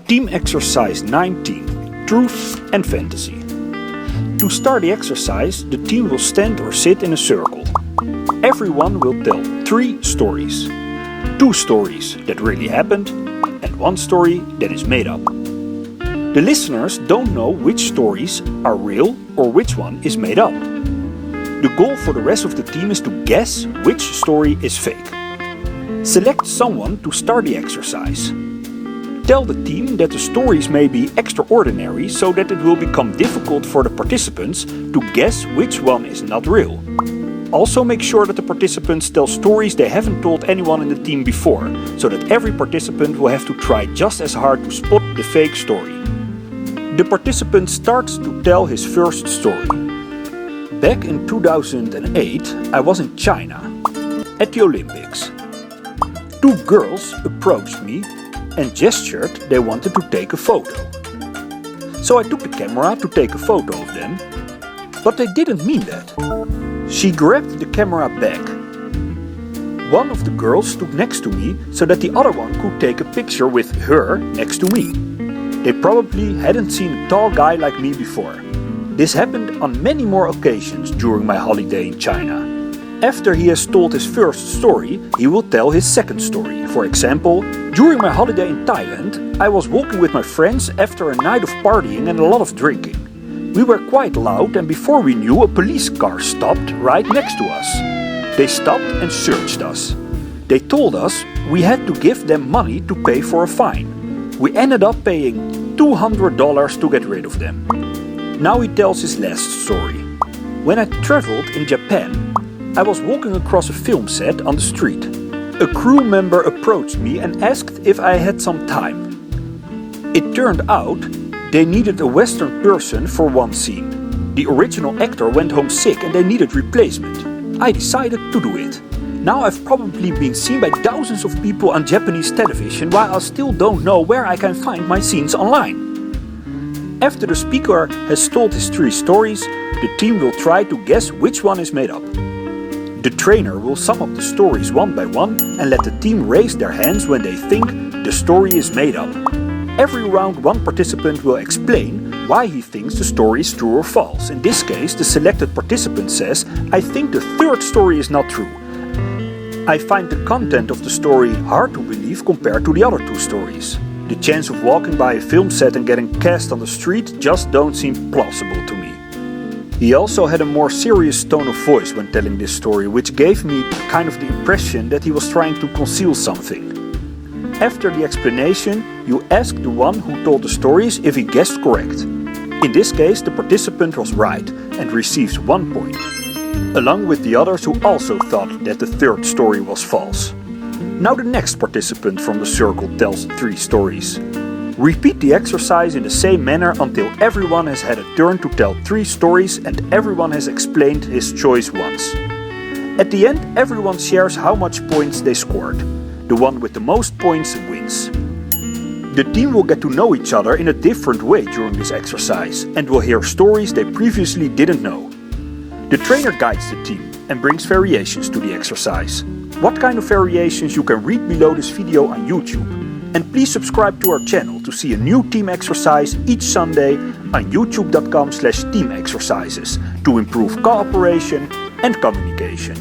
Team Exercise 19, Truth and Fantasy. To start the exercise, the team will stand or sit in a circle. Everyone will tell 3 stories. 2 stories that really happened and 1 story that is made up. The listeners don't know which stories are real or which one is made up. The goal for the rest of the team is to guess which story is fake. Select someone to start the exercise. Tell the team that the stories may be extraordinary so that it will become difficult for the participants to guess which one is not real. Also make sure that the participants tell stories they haven't told anyone in the team before, so that every participant will have to try just as hard to spot the fake story. The participant starts to tell his first story. Back in 2008, I was in China, at the Olympics. 2 girls approached me and gestured they wanted to take a photo. So I took the camera to take a photo of them, but they didn't mean that. She grabbed the camera back. One of the girls stood next to me so that the other one could take a picture with her next to me. They probably hadn't seen a tall guy like me before. This happened on many more occasions during my holiday in China. After he has told his first story, he will tell his second story. For example, during my holiday in Thailand, I was walking with my friends after a night of partying and a lot of drinking. We were quite loud, and before we knew, a police car stopped right next to us. They stopped and searched us. They told us we had to give them money to pay for a fine. We ended up paying $200 to get rid of them. Now he tells his last story. When I traveled in Japan, I was walking across a film set on the street. A crew member approached me and asked if I had some time. It turned out they needed a Western person for one scene. The original actor went home sick and they needed replacement. I decided to do it. Now I've probably been seen by thousands of people on Japanese television, while I still don't know where I can find my scenes online. After the speaker has told his 3 stories, the team will try to guess which one is made up. The trainer will sum up the stories one by one and let the team raise their hands when they think the story is made up. Every round, one participant will explain why he thinks the story is true or false. In this case, the selected participant says, "I think the 3rd story is not true. I find the content of the story hard to believe compared to the other 2 stories. The chance of walking by a film set and getting cast on the street just don't seem plausible to me." He also had a more serious tone of voice when telling this story, which gave me kind of the impression that he was trying to conceal something. After the explanation, you ask the one who told the stories if he guessed correct. In this case, the participant was right and receives 1 point, along with the others who also thought that the 3rd story was false. Now the next participant from the circle tells 3 stories. Repeat the exercise in the same manner until everyone has had a turn to tell 3 stories and everyone has explained his choice once. At the end, everyone shares how much points they scored. The one with the most points wins. The team will get to know each other in a different way during this exercise and will hear stories they previously didn't know. The trainer guides the team and brings variations to the exercise. What kind of variations you can read below this video on YouTube. And please subscribe to our channel to see a new team exercise each Sunday on youtube.com/teamexercises to improve cooperation and communication.